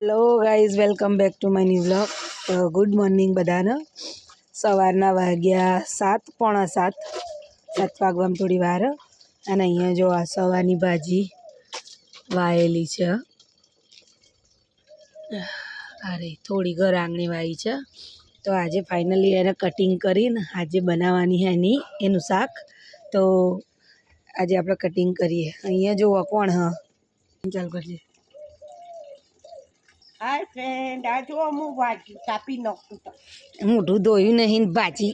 Hello guys, welcome back to my new vlog. તો good morning બધાને. સવારના વાગ્યા 7, પોણા 7 વાગવામાં થોડી વાર. અને અહીંયા જો આ સવારની ભાજી વાયેલી છે. અરે થોડી ઘર આંગણી વાવી છે. તો આજે ફાઇનલી એને કટિંગ કરીને આજે બનાવવાની છે એનું શાક. તો આજે આપણે કટિંગ કરીએ. અહીંયા જોવા કોણ હા ચાલ કરજે. હાય ફ્રેન્ડ, આ જો હું ભાજી કાપી નાખું તો મોઢું ધોયું નહીં ભાજી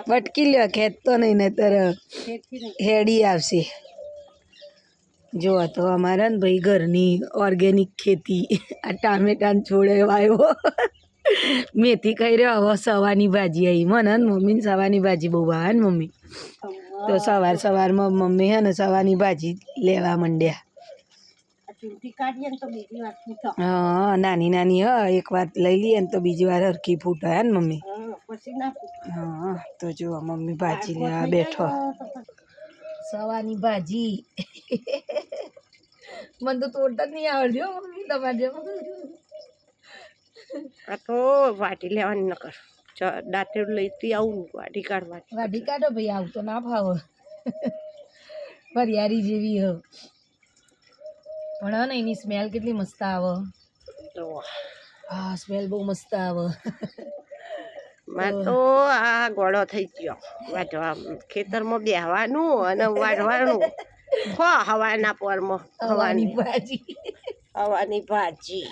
બટકી લ્યો, ખેંચતો નહીં ને તર હેડી આવશે. જો તો અમારા ને ભાઈ ઘરની ઓર્ગેનિક ખેતી. આ ટામેટાને છોડે વાવ્યો. મેથી ખાઈ રહ્યો. હવે સવારની ભાજી આવી. મને ને મમ્મીને સવારની ભાજી બહુ ભાવે ને મમ્મી. તો સવારમાં મમ્મી હે ને સવારની ભાજી લેવા માંડ્યા. હા, નાની નાની હ એક વાર લઈ લઈએ ને તો બીજી વાર હરખી ફૂટ હે ને મમ્મી. હા, તો જો મમ્મી ભાજી લેવા બેઠો. સવાની ભાજી મને તો તોડતા જ નહીં આવડ્યો મમ્મી તમારે. આ તો વાટી લેવાની ન કર. દાંતેડું લઈતી આવું વાટી કાઢવાની. વાટી કાઢો ભાઈ, આવું તો ના ભાવ. વરિયાળી જેવી હ પણ હા ને એની સ્મેલ કેટલી મસ્ત આવે. હા, સ્મેલ બહુ મસ્ત આવે. માં તો આ ગોળો થઈ ગયો વાટવા. ખેતરમાં બેહવાનું અને વાઢવાનું. હવાના પોરમાં હવાની ભાજી. હવાની ભાજી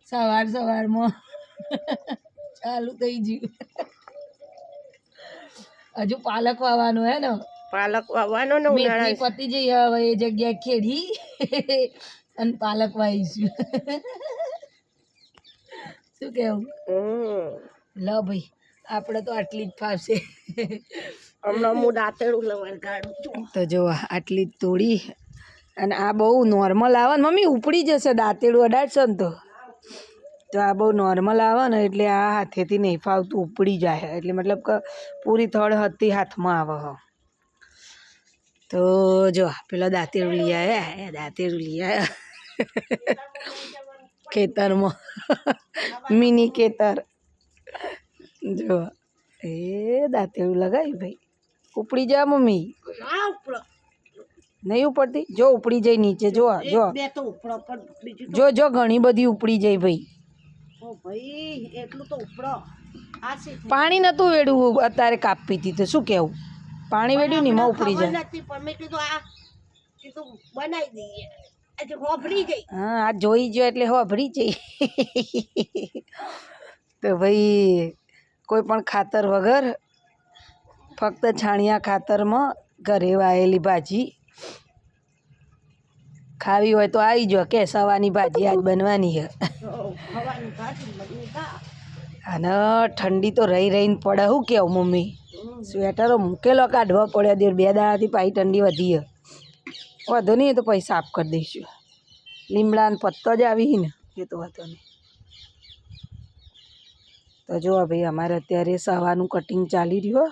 સવારમાં ચાલુ થઈ ગયું. હજુ પાલક વાવવાનું હે ને. પાલક વાવવાનો ને મેથી પતી જઈ હવે એ જગ્યાએ ખેડી અને પાલક વાવીશું. શું કેવું? લ ભાઈ, આપણે તો આટલી જ ફાવશે. હમણાં હું દાંતેડું લવાય ગાડું છું. તો જો આટલી જ તોડી. અને આ બહુ નોર્મલ આવે ને મમ્મી, ઉપડી જશે દાંતેડું અડાડશો ને તો આ બહુ નોર્મલ આવે ને એટલે આ હાથેથી નહીં ફાવતું, ઉપડી જાય. એટલે મતલબ કે પૂરી થડ હતી હાથમાં આવે. તો જો પેલા દાંતેડું લઈ આવ્યા. દાંતેડું લઈ આવ્યા ખેતરમાં. મિની ખેતર જો એ દાંતેડું લગાવી ભાઈ. ઉપડી જા મમ્મી. નહીં ઉપડતી? જો ઉપડી જાય નીચે. જો જો જો જો ઘણી બધી ઉપડી જાય ભાઈ. પાણી નતું વેડવું અત્યારે કાપી હતી તો શું કેવું? પાણી વેડ્યું ને એમાં ઉપડી જાય. હા, આ જોઈ જો એટલે હોભરી જઈ. તો ભાઈ કોઈ પણ ખાતર વગર ફક્ત છાણિયા ખાતરમાં ઘરે વાયેલી ભાજી ખાવી હોય તો આવી જો કે સવાની ભાજી આજ બનવાની છે. અને ઠંડી તો રહીને પડે. શું કેવું મમ્મી? સ્વેટરો મૂકેલો કાઢવા પડ્યા. 2 દાડાથી પાછી ઠંડી વધી. વધુ નહીં તો પછી સાફ કરી દઈશું. લીમડાનો પત્તો જ આવી ને એ તો વાંધો નહીં. તો જો ભાઈ અમારે અત્યારે સવાનું કટિંગ ચાલી રહ્યું.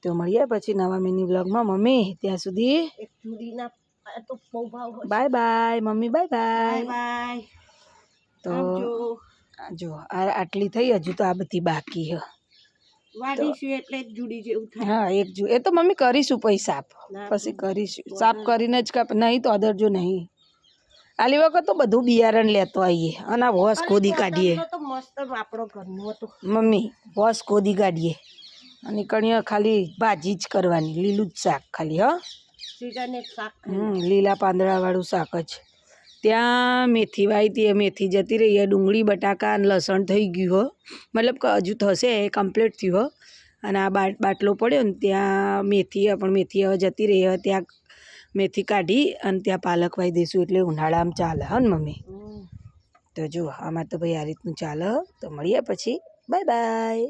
તો મળીએ પછી નવા મિની બ્લોગમાં મમ્મી. ત્યાં સુધી bye bye mummy. Bye bye. તો જો આટલી થઈ. હજુ તો આ બધી બાકી છે. એટલે જુડી જેવું થાય. હા, એક જુ એ તો મમ્મી કરીશું પછી સાફ. પછી કરીશું સાફ કરીને જ કાપ. નહીં તો અદરજો નહીં. આલી વખત તો બધું બિયારણ લેતો આવીએ અને આ વોસ ખોદી કાઢીએ. મમ્મી વોસ ખોદી કાઢીએ અને કણીએ ખાલી ભાજી જ કરવાની. લીલું જ શાક ખાલી. લીલા પાંદડાવાળું શાક જ. ત્યાં મેથી વાવી હતી. એ મેથી જતી રહી. એ ડુંગળી બટાકા અને લસણ થઈ ગયું હો. મતલબ કે હજુ થશે, કમ્પ્લીટ થયું હો. અને આ બાટલો પડ્યો ને ત્યાં મેથી. પણ મેથી હવે જતી રહી. હવે ત્યાં મેથી કાઢી અને ત્યાં પાલક વાવી દઈશું. એટલે ઉનાળામાં ચાલે હે ને મમ્મી. તો જુઓ આમાં તો ભાઈ આ રીતનું ચાલે. તો મળીએ પછી. Bye bye.